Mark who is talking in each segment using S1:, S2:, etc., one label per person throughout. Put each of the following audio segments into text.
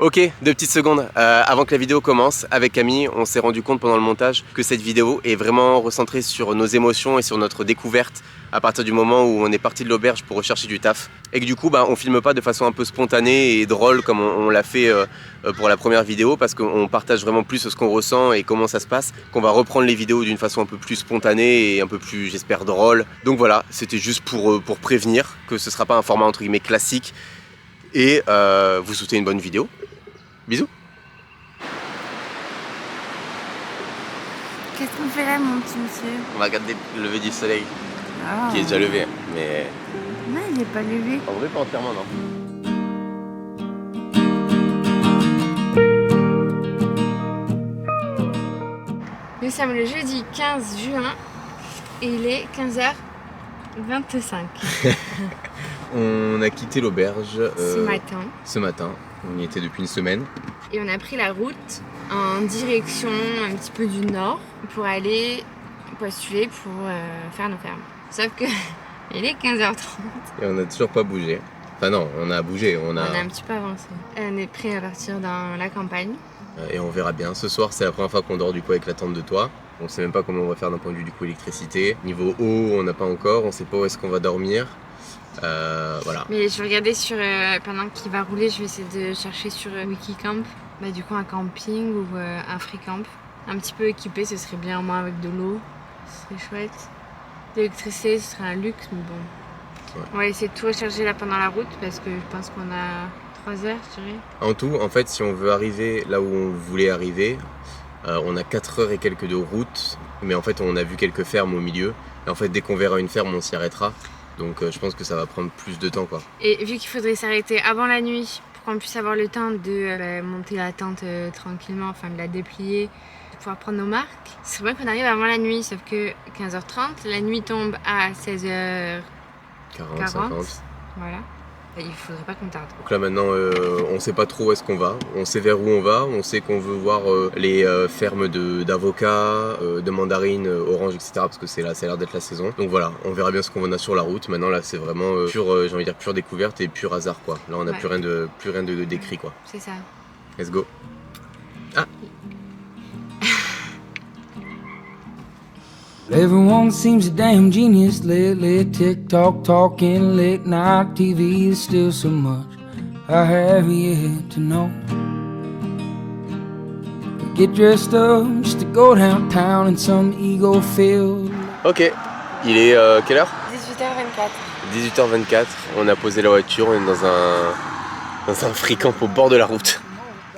S1: Ok, 2 petites secondes. Avant que la vidéo commence, avec Camille, on s'est rendu compte pendant le montage que cette vidéo est vraiment recentrée sur nos émotions et sur notre découverte à partir du moment où on est parti de l'auberge pour rechercher du taf. Et que du coup, on filme pas de façon un peu spontanée et drôle comme on l'a fait pour la première vidéo, parce qu'on partage vraiment plus ce qu'on ressent et comment ça se passe, qu'on va reprendre les vidéos d'une façon un peu plus spontanée et un peu plus, j'espère, drôle. Donc voilà, c'était juste pour prévenir que ce sera pas un format entre guillemets classique et vous souhaitez une bonne vidéo. Bisous.
S2: Qu'est-ce qu'on fait là, mon petit monsieur?
S1: On va regarder le lever du soleil,
S2: Oh.
S1: qui est déjà levé, mais...
S2: Non, il n'est pas levé.
S1: En vrai, pas entièrement, non.
S2: Nous sommes le jeudi 15 juin et il est 15h25.
S1: On a quitté l'auberge
S2: Ce matin.
S1: On y était depuis une semaine.
S2: Et on a pris la route en direction un petit peu du nord pour aller postuler pour faire nos fermes. Sauf que il est 15h30.
S1: Et on n'a toujours pas bougé. Enfin non, on a bougé. On a
S2: un petit peu avancé. On est prêt à partir dans la campagne.
S1: Et on verra bien. Ce soir, c'est la première fois qu'on dort du coup avec la tente de toit. On sait même pas comment on va faire d'un point de vue du coup électricité. Niveau eau, on n'a pas encore. On sait pas où est-ce qu'on va dormir. Voilà.
S2: Mais je regardais sur pendant qu'il va rouler, je vais essayer de chercher sur Wikicamp. Du coup un camping ou un free camp. Un petit peu équipé, ce serait bien, au moins avec de l'eau. Ce serait chouette. L'électricité, ce serait un luxe, mais bon. Ouais. On va essayer de tout recharger là pendant la route parce que je pense qu'on a 3 heures, je dirais.
S1: En tout, en fait, si on veut arriver là où on voulait arriver, on a 4 heures et quelques de route. Mais en fait, on a vu quelques fermes au milieu. Et en fait, dès qu'on verra une ferme, on s'y arrêtera. Donc je pense que ça va prendre plus de temps, quoi.
S2: Et vu qu'il faudrait s'arrêter avant la nuit pour qu'on puisse avoir le temps de monter la tente tranquillement, enfin de la déplier, de pouvoir prendre nos marques, ce serait bien qu'on arrive avant la nuit, sauf que 15h30, la nuit tombe à 16h40.
S1: 50.
S2: Voilà. Il faudrait pas qu'on tarde.
S1: Donc là maintenant, on sait pas trop où est-ce qu'on va. On sait vers où on va. On sait qu'on veut voir les fermes d'avocats, de mandarines, oranges, etc. Parce que c'est là, ça a l'air d'être la saison. Donc voilà, on verra bien ce qu'on a sur la route. Maintenant là, c'est vraiment pure, j'ai envie de dire pure découverte et pur hasard, quoi. Là, on n'a plus rien de décrit, quoi.
S2: C'est ça.
S1: Let's go. Ah.
S3: Everyone seems a damn genius lately. TikTok talking, late night TV. There's still so much I have yet to know. Get dressed up just to go downtown in some ego-filled.
S1: Ok, il est quelle heure?
S2: 18h24.
S1: 18h24. On a posé la voiture, on est dans un free camp au bord de la route.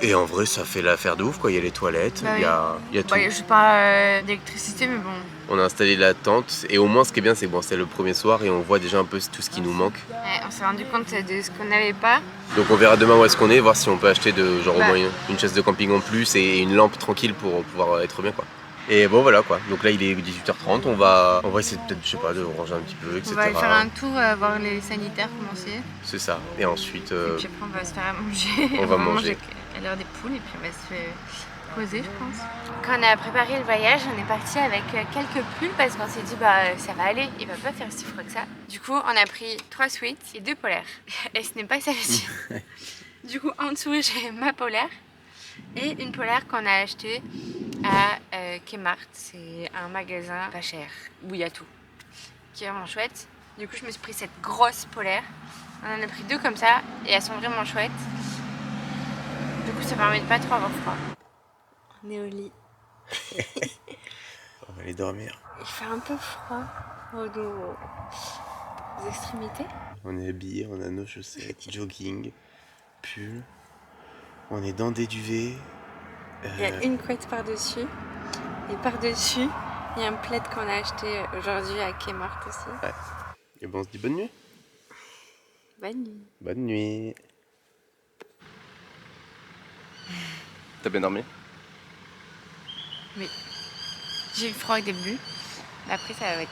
S1: Et en vrai, ça fait l'affaire de ouf, quoi. Il y a les toilettes, il y a tout.
S2: Je sais pas d'électricité, mais bon.
S1: On a installé la tente et au moins, ce qui est bien, c'est que c'est le premier soir et on voit déjà un peu tout ce qui nous manque.
S2: Ouais, on s'est rendu compte de ce qu'on n'avait pas.
S1: Donc on verra demain où est-ce qu'on est, voir si on peut acheter au moins une chaise de camping en plus et une lampe tranquille pour pouvoir être bien, quoi. Et bon voilà quoi, donc là il est 18h30, on va essayer peut-être, je sais pas, de ranger un petit peu, etc.
S2: On va aller faire un tour, voir les sanitaires commencer.
S1: C'est ça, et ensuite...
S2: Et puis après on va se faire à manger.
S1: On va manger
S2: à l'heure des poules et puis on va se faire poser, je pense. Quand on a préparé le voyage, on est parti avec quelques pulls parce qu'on s'est dit ça va aller, il va pas faire si froid que ça. Du coup on a pris 3 sweats et 2 polaires. Et ce n'est pas celle-ci. Du coup en dessous j'ai ma polaire et une polaire qu'on a achetée à Kmart. C'est un magasin pas cher où il y a tout, qui est vraiment chouette. Du coup je me suis pris cette grosse polaire. On en a pris 2 comme ça et elles sont vraiment chouettes. Du coup ça permet de pas trop avoir froid. On est au lit.
S1: On va aller dormir.
S2: Il fait un peu froid aux extrémités.
S1: On est habillés, on a nos chaussettes, jogging, pull. On est dans des duvets.
S2: Il y a une couette par-dessus. Et par-dessus, il y a un plaid qu'on a acheté aujourd'hui à Kmart aussi.
S1: Ouais. Et bon, on se dit bonne nuit.
S2: Bonne nuit.
S1: Bonne nuit. T'as bien dormi?
S2: Oui. J'ai eu froid au début. Mais après, ça va être...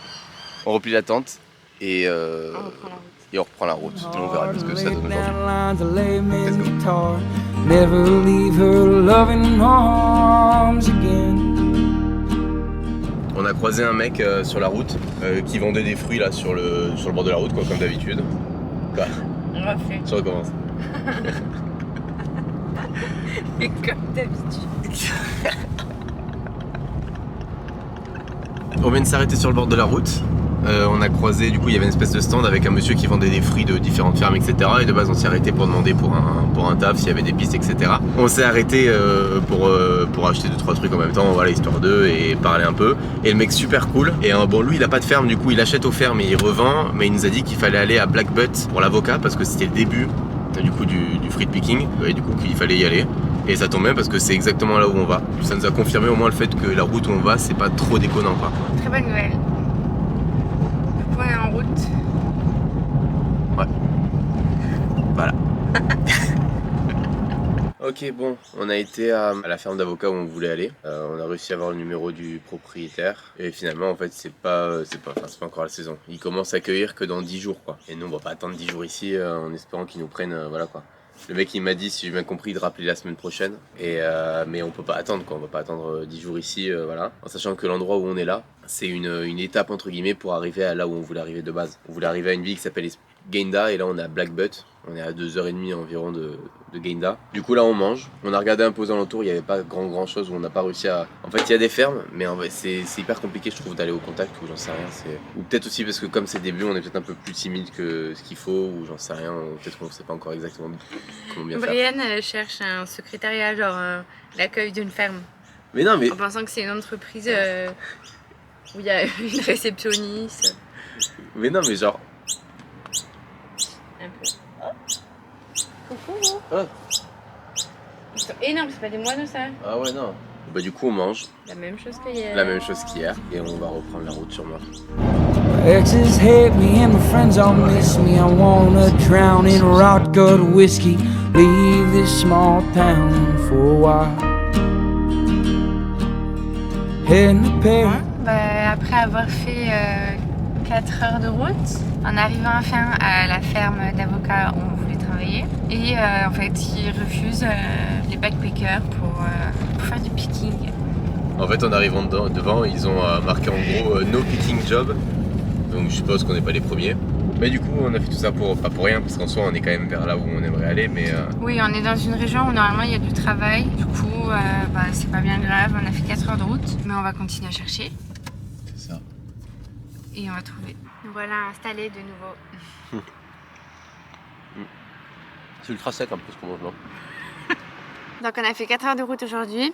S1: On replie la tente et
S2: on reprend la route.
S1: Et on reprend la route. Et on verra ce que ça donne aujourd'hui. Let's go.
S3: Never leave her loving arms again.
S1: On a croisé un mec sur la route qui vendait des fruits là sur le bord de la route, quoi, comme d'habitude. Quoi?
S2: On refait.
S1: Je recommence.
S2: Comme d'habitude.
S1: On vient de s'arrêter sur le bord de la route. On a croisé, du coup il y avait une espèce de stand avec un monsieur qui vendait des fruits de différentes fermes, etc. Et de base on s'est arrêté pour demander pour un taf s'il y avait des pistes, etc. On s'est arrêté pour acheter 2-3 trucs en même temps, voilà, histoire d'eux et parler un peu. Et le mec super cool. Et bon, lui il a pas de ferme, du coup il achète aux fermes et il revend. Mais il nous a dit qu'il fallait aller à Black Butte pour l'avocat parce que c'était le début du coup du fruit picking. Et du coup qu'il fallait y aller. Et ça tombe bien parce que c'est exactement là où on va. Ça nous a confirmé au moins le fait que la route où on va c'est pas trop déconnant quoi.
S2: Très bonne nouvelle. On est en route.
S1: Ouais. Voilà. Ok, bon, on a été à la ferme d'avocats où on voulait aller. On a réussi à avoir le numéro du propriétaire. Et finalement, en fait, c'est pas encore la saison. Il commence à accueillir que dans 10 jours, quoi. Et nous, on va pas attendre 10 jours ici en espérant qu'ils nous prennent, voilà, quoi. Le mec, il m'a dit, si j'ai bien compris, de rappeler la semaine prochaine. Mais on peut pas attendre, quoi. On va pas attendre 10 jours ici, voilà. En sachant que l'endroit où on est là, c'est une étape, entre guillemets, pour arriver à là où on voulait arriver de base. On voulait arriver à une ville qui s'appelle Gayndah, et là, on est à Black Butte. On est à 2h30 environ de Gayndah. Du coup, là, on mange. On a regardé un peu aux alentours, il n'y avait pas grand chose où on n'a pas réussi à... En fait, il y a des fermes, mais en fait, c'est hyper compliqué, je trouve, d'aller au contact, ou j'en sais rien. Ou peut-être aussi parce que comme c'est début, on est peut-être un peu plus timide que ce qu'il faut, ou j'en sais rien, ou peut-être qu'on ne sait pas encore exactement comment bien faire.
S2: Brienne cherche un secrétariat, genre l'accueil d'une ferme.
S1: Mais non, mais...
S2: En pensant que c'est une entreprise où il y a une réceptionniste.
S1: Mais non, mais genre...
S2: Un peu. Coucou.
S1: Ah.
S2: Ils sont énormes, c'est pas des moineaux ça.
S1: Ah ouais, non. Bah du coup, on mange.
S2: La même chose qu'hier.
S1: La même chose qu'hier. Et on va reprendre la route sûrement.
S3: My exes hate me and my friends all miss me. I wanna drown in rot gut whiskey. Leave this small town for a while. Heading to Paris.
S2: Après avoir fait 4 heures de route, en arrivant enfin à la ferme d'avocats où on voulait travailler. Et en fait, ils refusent les backpackers pour faire du picking.
S1: En fait, en arrivant devant, ils ont marqué en gros no picking job. Donc je suppose qu'on n'est pas les premiers. Mais du coup, on a fait tout ça pas pour rien, parce qu'en soi, on est quand même vers là où on aimerait aller. Mais
S2: Oui, on est dans une région où normalement il y a du travail. Du coup, c'est pas bien grave. On a fait 4 heures de route, mais on va continuer à chercher.
S1: C'est ça.
S2: Et on va trouver. Nous voilà installés de nouveau.
S1: C'est ultra sec un peu ce qu'on mange là.
S2: Donc on a fait 4 heures de route aujourd'hui,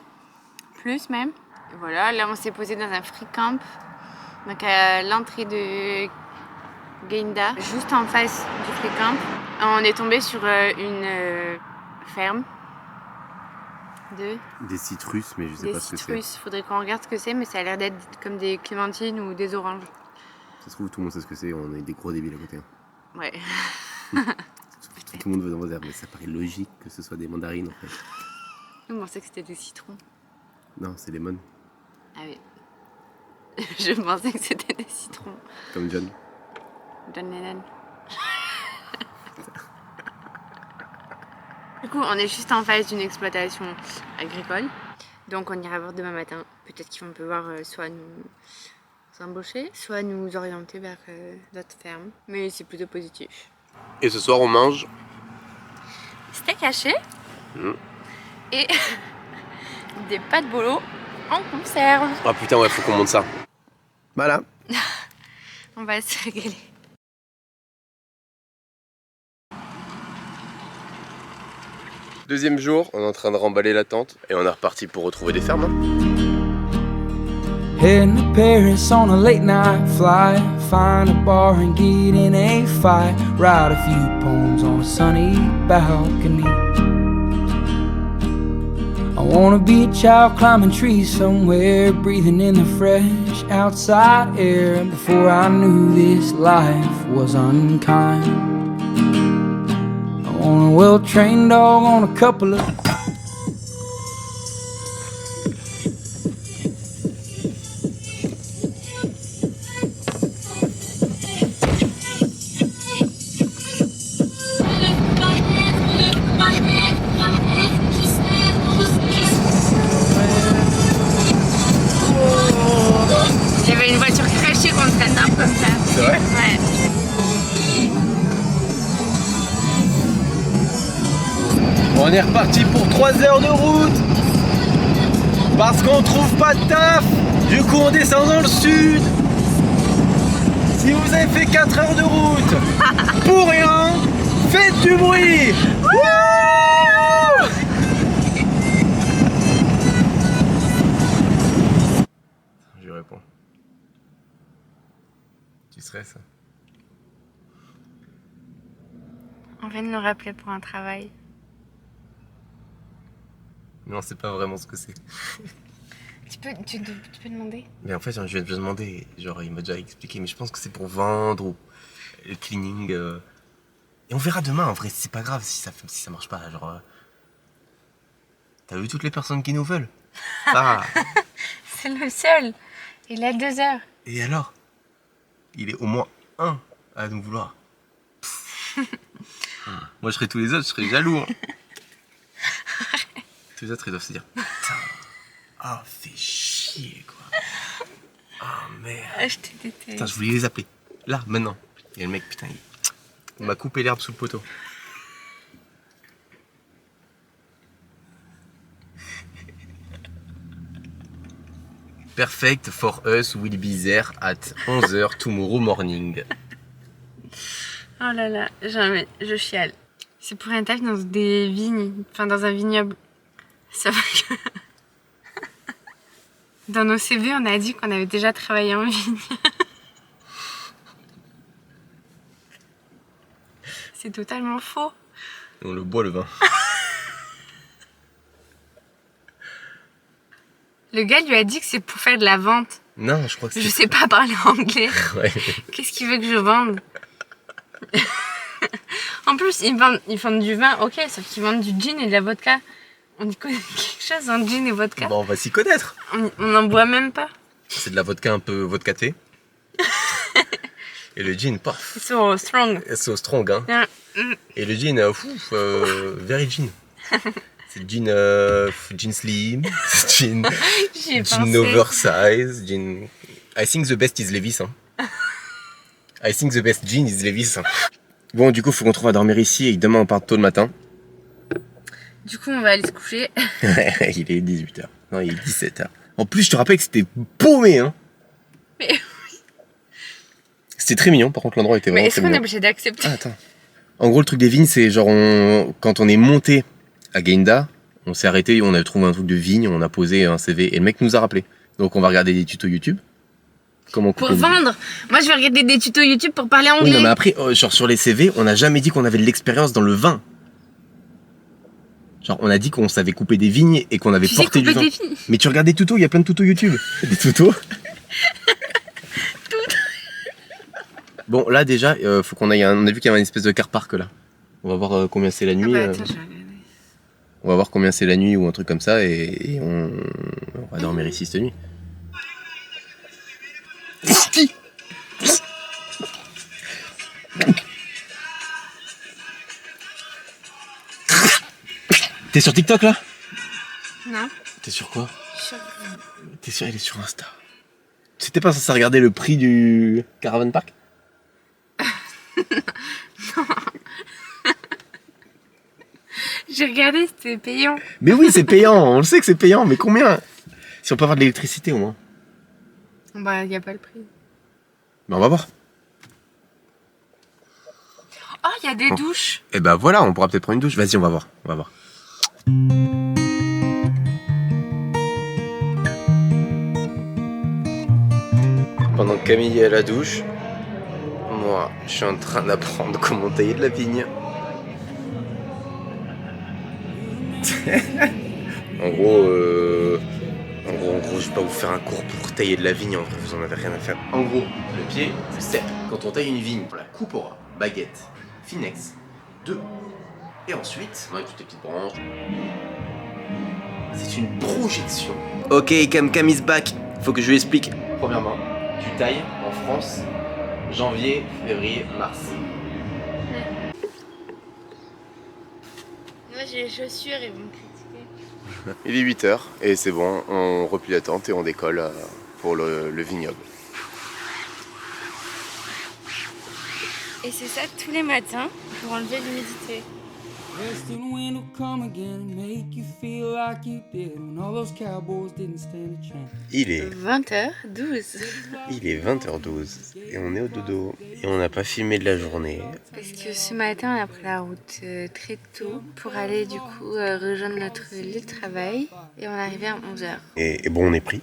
S2: plus même. Et voilà, là on s'est posé dans un free camp, donc à l'entrée de Gayndah, juste en face du free camp. On est tombé sur une ferme de...
S1: Des citrus, mais je sais pas ce que c'est.
S2: Des citrus, faudrait qu'on regarde ce que c'est, mais ça a l'air d'être comme des clémentines ou des oranges.
S1: Ça se trouve, tout le monde sait ce que c'est, on est des gros débiles à côté.
S2: Ouais.
S1: Tout le monde veut en dire, mais ça paraît logique que ce soit des mandarines en fait.
S2: Nous on pensait que c'était des citrons.
S1: Non, c'est les lemon.
S2: Ah oui. Je pensais que c'était des citrons.
S1: Comme John.
S2: John Lennon. Du coup, on est juste en face d'une exploitation agricole. Donc on ira voir demain matin. Peut-être qu'ils vont pouvoir soit nous embaucher, soit nous orienter vers d'autres fermes. Mais c'est plutôt positif.
S1: Et ce soir, on mange
S2: Steak haché et des pâtes bolo en conserve.
S1: Ah putain, ouais, faut qu'on monte ça. Voilà.
S2: On va se régaler.
S1: Deuxième jour, on est en train de remballer la tente et on est reparti pour retrouver des fermes.
S3: Heading to Paris on a late night flight. Find a bar and get in a fight. Write a few poems on a sunny balcony. I wanna be a child climbing trees somewhere, breathing in the fresh outside air. Before I knew this life was unkind, I want a well-trained dog on a couple of...
S2: Il y avait une voiture crachée contre un arbre comme ça.
S1: C'est vrai?
S2: Ouais.
S1: Bon, on est est reparti pour 3 heures de route. Parce qu'on trouve pas de taf. Du coup on descend dans le sud. Si vous avez fait 4 heures de route pour rien, faites du bruit. Je lui réponds. Tu stresses?
S2: On vient de nous rappeler pour un travail.
S1: Non, c'est pas vraiment ce que c'est.
S2: Tu peux demander?
S1: Mais en fait, je vais te demander, genre il m'a déjà expliqué, mais je pense que c'est pour vendre ou le cleaning. Et on verra demain, en vrai, c'est pas grave si ça marche pas, genre... T'as vu toutes les personnes qui nous veulent? Ah.
S2: C'est le seul. Il a 2 heures.
S1: Et alors? Il est au moins un à nous vouloir. Moi je serais tous les autres, je serais jaloux. Hein. Tous les autres ils doivent se dire putain, ah fais chier quoi. Ah merde.
S2: Ah, je te déteste.
S1: Putain, je voulais les appeler. Là, maintenant. Et le mec, putain, il m'a coupé l'herbe sous le poteau. Perfect for us will be there at 11h tomorrow morning.
S2: Oh là là, jamais, je chiale. C'est pour un taf dans des vignes, enfin dans un vignoble. Ça va que... Dans nos CV, on a dit qu'on avait déjà travaillé en vigne. C'est totalement faux.
S1: On le boit le vin.
S2: Le gars lui a dit que c'est pour faire de la vente.
S1: Non, je crois que c'est...
S2: Je sais pas parler anglais.
S1: Ouais.
S2: Qu'est-ce qu'il veut que je vende? En plus, ils vendent du vin, ok, sauf qu'ils vendent du gin et de la vodka. On y connaît quelque chose en gin et vodka?
S1: Bon, on va s'y connaître.
S2: On n'en boit même pas.
S1: C'est de la vodka un peu vodkaté. Et le gin, paf.
S2: It's so strong.
S1: So strong, hein.
S2: Yeah.
S1: Et le gin, very gin. C'est gin, gin slim, gin,
S2: J'y ai
S1: gin
S2: pensé.
S1: oversize, gin... I think the best is Levis, hein. I think the best gin is Levis. Hein. Bon, du coup, faut qu'on trouve à dormir ici et demain on part tôt le matin.
S2: Du coup, on va aller se coucher.
S1: Il est 18h. Non, il est 17h. En plus, je te rappelle que c'était paumé, hein.
S2: Mais oui.
S1: C'était très mignon, par contre, l'endroit était vraiment
S2: Mais est-ce
S1: très
S2: qu'on est
S1: mignon.
S2: obligé d'accepter?
S1: Ah, attends. En gros, le truc des vignes, c'est genre, quand on est monté à Gaïnda, on s'est arrêté, on a trouvé un truc de vigne, on a posé un CV et le mec nous a rappelé. Donc, on va regarder des tutos YouTube. Comment
S2: Pour
S1: couper une vigne.
S2: vendre? Moi, je vais regarder des tutos YouTube pour parler anglais.
S1: Oui, non, mais après, genre sur les CV, on n'a jamais dit qu'on avait de l'expérience dans le vin. Genre, on a dit qu'on savait couper des vignes et qu'on avait
S2: Tu sais
S1: porté du
S2: couper
S1: vin.
S2: des vignes?
S1: Mais tu regardes des tutos, il y a plein de tutos YouTube. Des tutos. Bon, là déjà, faut qu'on aille. On a vu qu'il y avait une espèce de car park là. On va voir combien c'est la
S2: Ah
S1: nuit.
S2: bah attends, je vais regarder.
S1: On va voir combien c'est la nuit ou un truc comme ça et on va dormir ici cette nuit. T'es sur TikTok là?
S2: Non.
S1: T'es sur quoi? T'es sûr, elle est sur Insta. C'était pas censé regarder le prix du Caravan Park?
S2: J'ai regardé, c'était payant.
S1: Mais oui, c'est payant, on le sait que c'est payant, mais combien? Si on peut avoir de l'électricité au moins.
S2: Bah, y a pas le prix.
S1: Mais on va voir.
S2: Oh, y a des douches.
S1: Et bah voilà, on pourra peut-être prendre une douche. Vas-y, on va voir. On va voir. Pendant que Camille est à la douche, moi, je suis en train d'apprendre comment tailler de la vigne. En gros, je vais pas vous faire un cours pour tailler de la vigne, en vrai, vous en avez rien à faire. En gros, le pied, le step. Quand on taille une vigne, on la coupe au ras, baguette, finex, 2. Et ensuite, on enlève toutes les petites branches. C'est une projection. Ok, Cam is back. Faut que je lui explique. Premièrement, tu tailles en France, janvier, février, mars.
S2: Moi, j'ai les chaussures, ils vont me critiquer.
S1: Il est 8h et c'est bon, on replie la tente et on décolle pour le vignoble.
S2: Et c'est ça tous les matins pour enlever l'humidité.
S3: Western wind will come again and make you feel like you did when all those cowboys didn't stand a chance.
S1: Il est
S2: 20h12.
S1: 20h12 et on est au dodo. Et on n'a pas filmé de la journée.
S2: Parce que ce matin, on a pris la route très tôt pour aller du coup rejoindre notre lieu de travail. Et on est arrivé à 11h.
S1: Et bon, on est pris,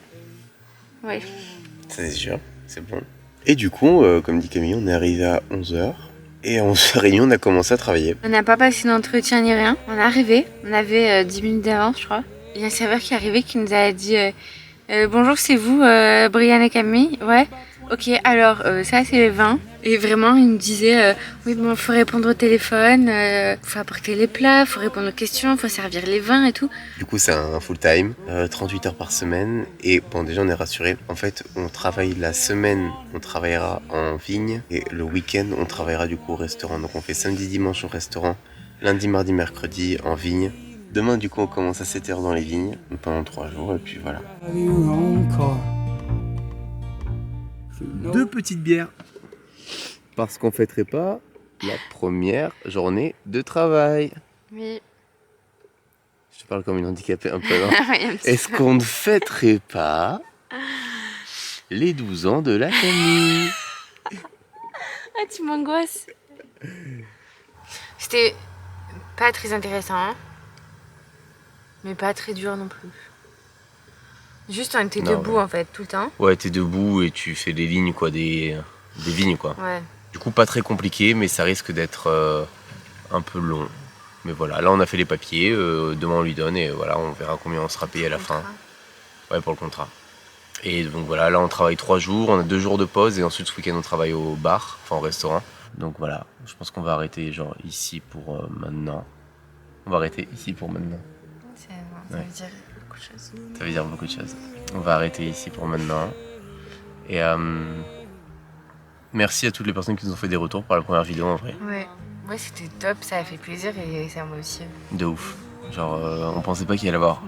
S2: Ouais.
S1: ça c'est sûr, c'est bon. Et du coup, comme dit Camille, on est arrivé à 11h. Et à 11h30, on a commencé à travailler.
S2: On n'a pas passé d'entretien ni rien. On est arrivé. On avait 10 minutes d'avance, je crois. Il y a un serveur qui est arrivé qui nous a dit bonjour, c'est vous, Brian et Camille? Ouais. Ok, alors ça c'est le vin. Et vraiment, il nous disait oui, bon, faut répondre au téléphone, faut apporter les plats, faut répondre aux questions, faut servir les vins et tout.
S1: Du coup, c'est un full time, 38 heures par semaine. Et bon, déjà, on est rassurés. En fait, on travaille la semaine, on travaillera en vigne. Et le week-end, on travaillera du coup au restaurant. Donc, on fait samedi, dimanche au restaurant, lundi, mardi, mercredi en vigne. Demain, du coup, on commence à 7h dans les vignes pendant 3 jours. Et puis voilà.
S3: Have your own car.
S1: 2 petites bières. Parce qu'on fêterait pas la première journée de travail.
S2: Oui.
S1: Je te parle comme une handicapée un peu, non? Est-ce qu'on ne fêterait pas les 12 ans de la Camille?
S2: Ah, tu m'angoisses. C'était pas très intéressant, hein, mais pas très dur non plus. Juste on était
S1: Non,
S2: debout
S1: ouais.
S2: en fait tout le temps.
S1: Ouais, t'es debout et tu fais des lignes, quoi, des vignes, quoi.
S2: Ouais.
S1: Du coup, pas très compliqué, mais ça risque d'être un peu long. Mais voilà, là on a fait les papiers, demain on lui donne et voilà, on verra combien on sera payé à la fin. Ouais, pour le contrat. Et donc voilà, là on travaille 3 jours, on a 2 jours de pause et ensuite ce week-end on travaille au bar, enfin au restaurant. Donc voilà, je pense qu'on va arrêter genre ici pour maintenant. On va arrêter ici pour maintenant.
S2: Ça veut dire beaucoup de choses.
S1: Ça veut dire beaucoup de choses. On va arrêter ici pour maintenant. Et merci à toutes les personnes qui nous ont fait des retours par la première vidéo en vrai.
S2: Ouais, c'était top, ça a fait plaisir et ça m'a aussi.
S1: De ouf. Genre on pensait pas qu'il allait y avoir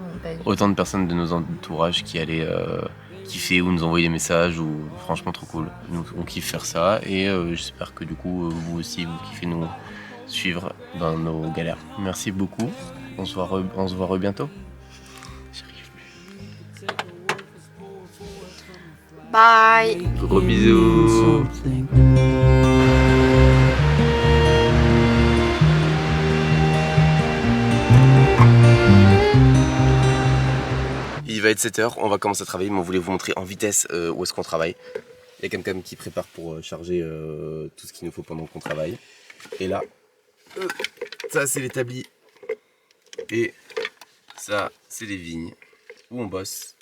S1: autant de personnes de nos entourages qui allaient kiffer ou nous envoyer des messages ou franchement trop cool. Nous on kiffe faire ça et j'espère que du coup vous aussi vous kiffez nous suivre dans nos galères. Merci beaucoup. On se voit bientôt. J'arrive plus.
S2: Bye.
S1: Gros bisous.
S3: Something.
S1: Il va être 7h, on va commencer à travailler, mais on voulait vous montrer en vitesse où est-ce qu'on travaille. Il y a quelqu'un qui prépare pour charger tout ce qu'il nous faut pendant qu'on travaille. Et là, ça c'est l'établi. Et ça c'est les vignes où on bosse.